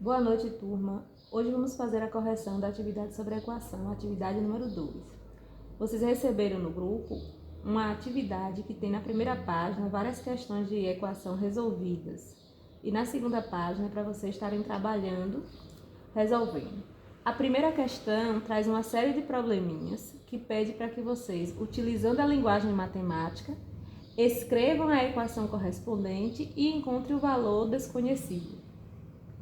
Boa noite, turma. Hoje vamos fazer a correção da atividade sobre a equação, atividade número 2. Vocês receberam no grupo uma atividade que tem na primeira página várias questões de equação resolvidas. E na segunda página é para vocês estarem trabalhando, resolvendo. A primeira questão traz uma série de probleminhas que pede para que vocês, utilizando a linguagem matemática, escrevam a equação correspondente e encontrem o valor desconhecido.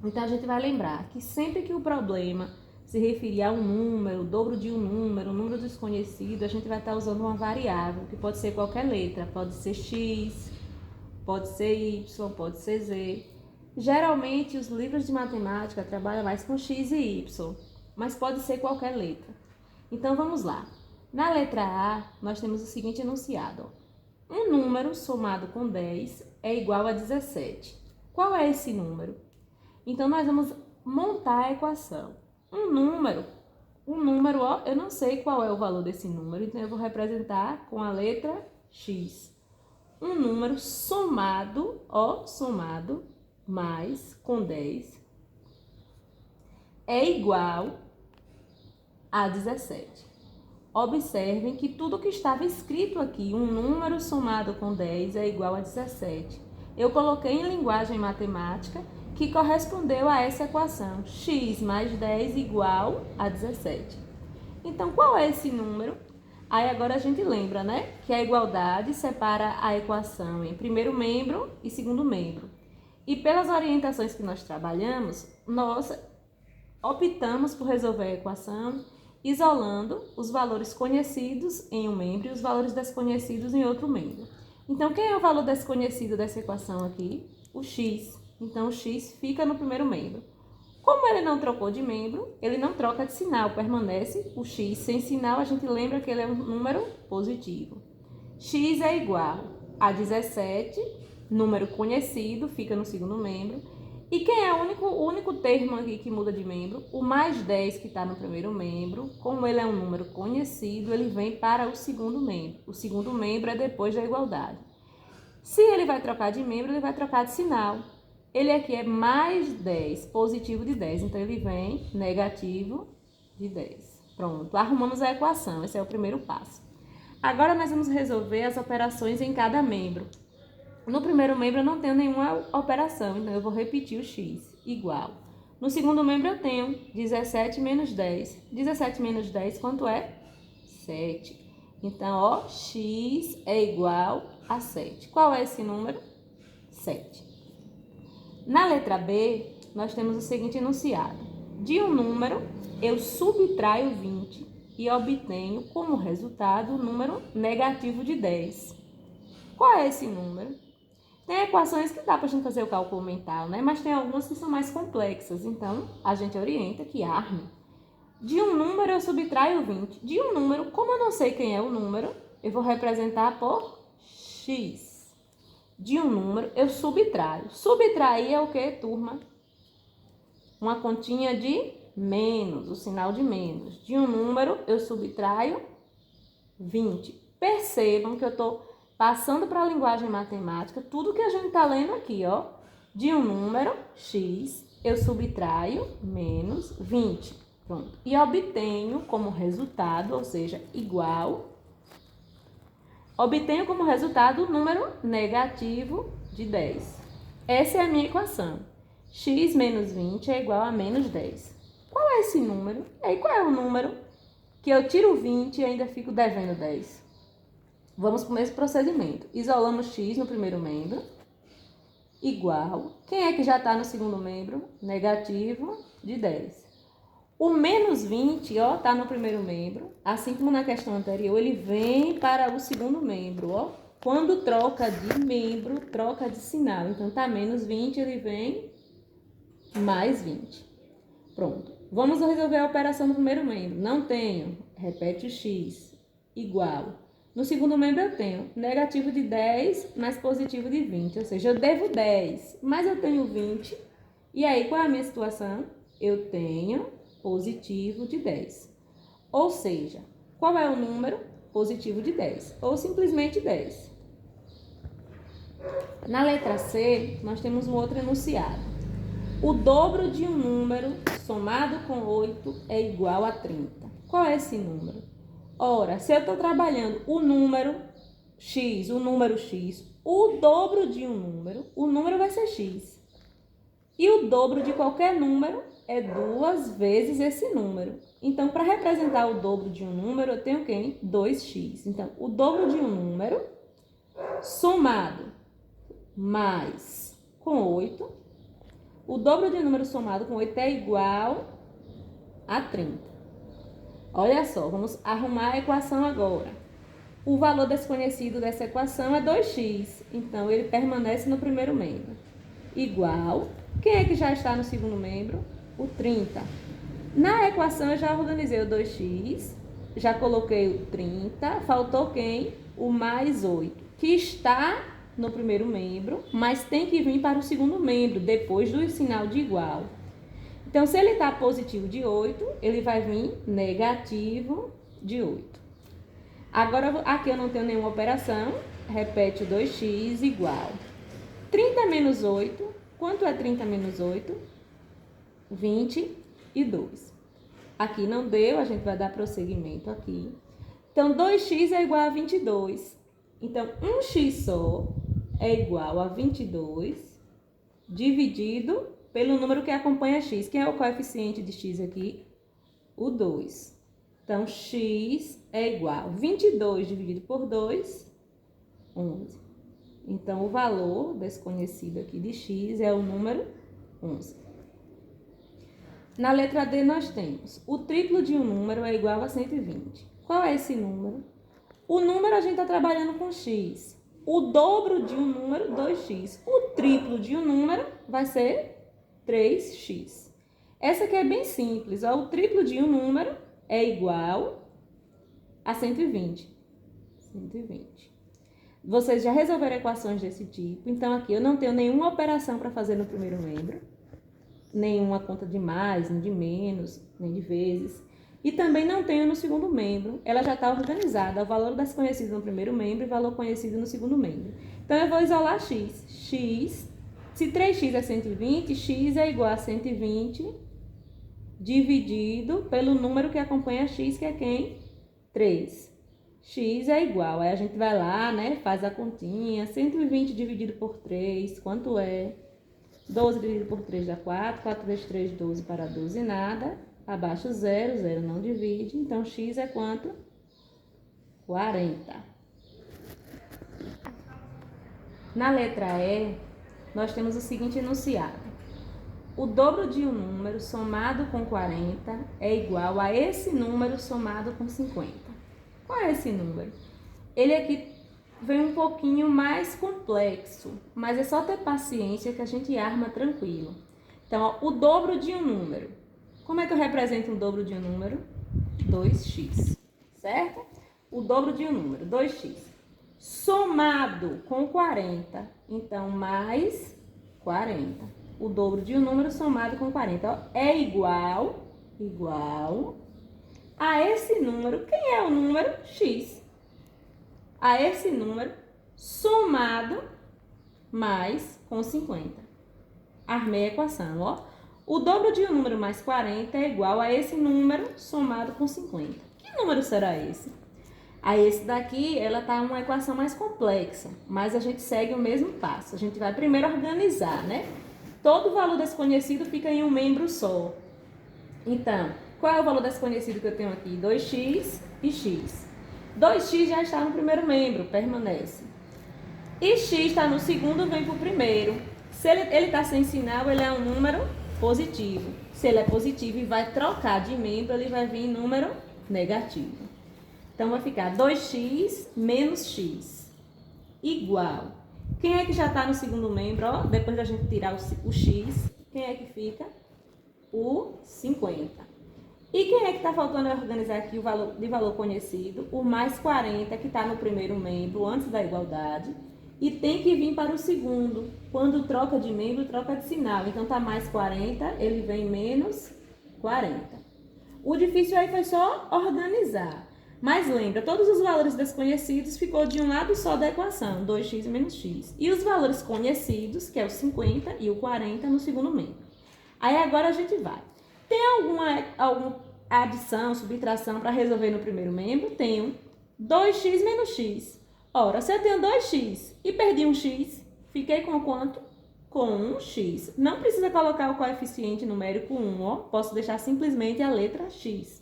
Então, a gente vai lembrar que sempre que o problema se referir a um número, o dobro de um número desconhecido, a gente vai estar usando uma variável, que pode ser qualquer letra, pode ser x, pode ser y, pode ser z. Geralmente, os livros de matemática trabalham mais com x e y, mas pode ser qualquer letra. Então, vamos lá. Na letra A, nós temos o seguinte enunciado. Um número somado com 10 é igual a 17. Qual é esse número? Então, nós vamos montar a equação. Um número, eu não sei qual é o valor desse número, então eu vou representar com a letra x. Um número somado, somado, mais com 10, é igual a 17. Observem que tudo que estava escrito aqui, um número somado com 10 é igual a 17. Eu coloquei em linguagem matemática que correspondeu a essa equação, x mais 10 igual a 17. Então, qual é esse número? Aí agora a gente lembra, né, que a igualdade separa a equação em primeiro membro e segundo membro. E pelas orientações que nós trabalhamos, nós optamos por resolver a equação isolando os valores conhecidos em um membro e os valores desconhecidos em outro membro. Então, quem é o valor desconhecido dessa equação aqui? O x. Então, o x fica no primeiro membro. Como ele não trocou de membro, ele não troca de sinal, permanece o x sem sinal, a gente lembra que ele é um número positivo. X é igual a 17, número conhecido, fica no segundo membro. E quem é o único termo aqui que muda de membro? O mais 10 que está no primeiro membro, como ele é um número conhecido, ele vem para o segundo membro. O segundo membro é depois da igualdade. Se ele vai trocar de membro, ele vai trocar de sinal. Ele aqui é mais 10, positivo de 10, então ele vem negativo de 10. Pronto, arrumamos a equação, esse é o primeiro passo. Agora nós vamos resolver as operações em cada membro. No primeiro membro eu não tenho nenhuma operação, então eu vou repetir o x, igual. No segundo membro eu tenho 17 menos 10. 17 menos 10, quanto é? 7. Então, x é igual a 7. Qual é esse número? 7. Na letra B, nós temos o seguinte enunciado. De um número, eu subtraio 20 e obtenho como resultado o número negativo de 10. Qual é esse número? Tem equações que dá para a gente fazer o cálculo mental, né? Mas tem algumas que são mais complexas. Então, a gente orienta que arme. De um número, eu subtraio 20. De um número, como eu não sei quem é o número, eu vou representar por x. De um número, eu subtraio. Subtrair é o que, turma? Uma continha de menos, o sinal de menos. De um número, eu subtraio 20. Percebam que eu estou passando para a linguagem matemática tudo que a gente está lendo aqui, De um número, x, eu subtraio menos 20. Pronto. E obtenho como resultado, ou seja, igual. Obtenho como resultado o número negativo de 10. Essa é a minha equação. X menos 20 é igual a menos 10. Qual é esse número? E aí, qual é o número que eu tiro 20 e ainda fico devendo 10? Vamos para o mesmo procedimento. Isolamos x no primeiro membro, igual. Quem é que já está no segundo membro? Negativo de 10. O menos 20, está no primeiro membro, assim como na questão anterior, ele vem para o segundo membro, Quando troca de membro, troca de sinal. Então, tá menos 20, ele vem mais 20. Pronto. Vamos resolver a operação do primeiro membro. Não tenho. Repete o x. Igual. No segundo membro, eu tenho negativo de 10 mais positivo de 20. Ou seja, eu devo 10, mas eu tenho 20. E aí, qual é a minha situação? Eu tenho positivo de 10. Ou seja, qual é o número? Positivo de 10. Ou simplesmente 10. Na letra C, nós temos um outro enunciado. O dobro de um número somado com 8 é igual a 30. Qual é esse número? Ora, se eu estou trabalhando o número x, o dobro de um número, o número vai ser x. E o dobro de qualquer número é 2 vezes esse número. Então, para representar o dobro de um número, eu tenho quem? 2x. Então, o dobro de um número somado mais com 8. O dobro de um número somado com 8 é igual a 30. Olha só, vamos arrumar a equação agora. O valor desconhecido dessa equação é 2x. Então, ele permanece no primeiro membro. Igual. Quem é que já está no segundo membro? O 30. Na equação, eu já organizei o 2x, já coloquei o 30, faltou quem? O mais 8, que está no primeiro membro, mas tem que vir para o segundo membro, depois do sinal de igual. Então, se ele está positivo de 8, ele vai vir negativo de 8. Agora, aqui eu não tenho nenhuma operação, repete o 2x igual. 30 menos 8, quanto é 30 menos 8? 22. Aqui não deu, a gente vai dar prosseguimento aqui. Então, 2x é igual a 22. Então, 1x só é igual a 22 dividido pelo número que acompanha x. Quem é o coeficiente de x aqui? O 2. Então, x é igual a 22 dividido por 2, 11. Então, o valor desconhecido aqui de x é o número 11. Na letra D, nós temos o triplo de um número é igual a 120. Qual é esse número? O número a gente está trabalhando com x. O dobro de um número, 2x. O triplo de um número vai ser 3x. Essa aqui é bem simples. Ó. O triplo de um número é igual a 120. 120. Vocês já resolveram equações desse tipo. Então, aqui eu não tenho nenhuma operação para fazer no primeiro membro. Nenhuma conta de mais, nem de menos, nem de vezes. E também não tenho no segundo membro. Ela já está organizada. O valor desconhecido no primeiro membro e o valor conhecido no segundo membro. Então, eu vou isolar x. Se 3x é 120, x é igual a 120 dividido pelo número que acompanha x, que é quem? 3. X é igual. Aí a gente vai lá, né? Faz a continha. 120 dividido por 3, quanto é? 12 dividido por 3 dá 4. 4 vezes 3, 12 para 12, nada. Abaixo 0, 0 não divide. Então, x é quanto? 40. Na letra E, nós temos o seguinte enunciado. O dobro de um número somado com 40 é igual a esse número somado com 50. Qual é esse número? Ele aqui vem um pouquinho mais complexo, mas é só ter paciência que a gente arma tranquilo. Então, ó, o dobro de um número. Como é que eu represento o dobro de um número? 2x, certo? O dobro de um número, 2x. Somado com 40, então, mais 40. O dobro de um número somado com 40 ó, é igual a esse número. Quem é o número? X. A esse número somado mais com 50. Armei a equação, ó. O dobro de um número mais 40 é igual a esse número somado com 50. Que número será esse? A esse daqui, ela tá uma equação mais complexa, mas a gente segue o mesmo passo. A gente vai primeiro organizar, né? Todo valor desconhecido fica em um membro só. Então, qual é o valor desconhecido que eu tenho aqui? 2x e x. 2x já está no primeiro membro, permanece. E x está no segundo, vem para o primeiro. Se ele está sem sinal, ele é um número positivo. Se ele é positivo e vai trocar de membro, ele vai vir em número negativo. Então, vai ficar 2x menos x igual. Quem é que já está no segundo membro? Ó, depois da gente tirar o x, quem é que fica? O 50. E quem é que está faltando organizar aqui o valor de valor conhecido? O mais 40, que está no primeiro membro, antes da igualdade. E tem que vir para o segundo. Quando troca de membro, troca de sinal. Então, está mais 40, ele vem menos 40. O difícil aí foi só organizar. Mas lembra, todos os valores desconhecidos ficou de um lado só da equação, 2x menos x. E os valores conhecidos, que é o 50 e o 40, no segundo membro. Aí agora a gente vai. Tem alguma adição, subtração para resolver no primeiro membro? Tenho 2x menos x. Ora, se eu tenho 2x e perdi um x, fiquei com quanto? Com 1x. Não precisa colocar o coeficiente numérico 1, ó. Posso deixar simplesmente a letra x.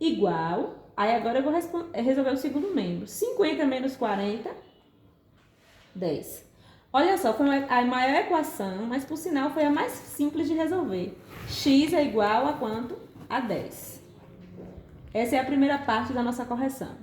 Igual, aí agora eu vou resolver o segundo membro. 50 menos 40, 10. Olha só, foi a maior equação, mas por sinal foi a mais simples de resolver. X é igual a quanto? A 10. Essa é a primeira parte da nossa correção.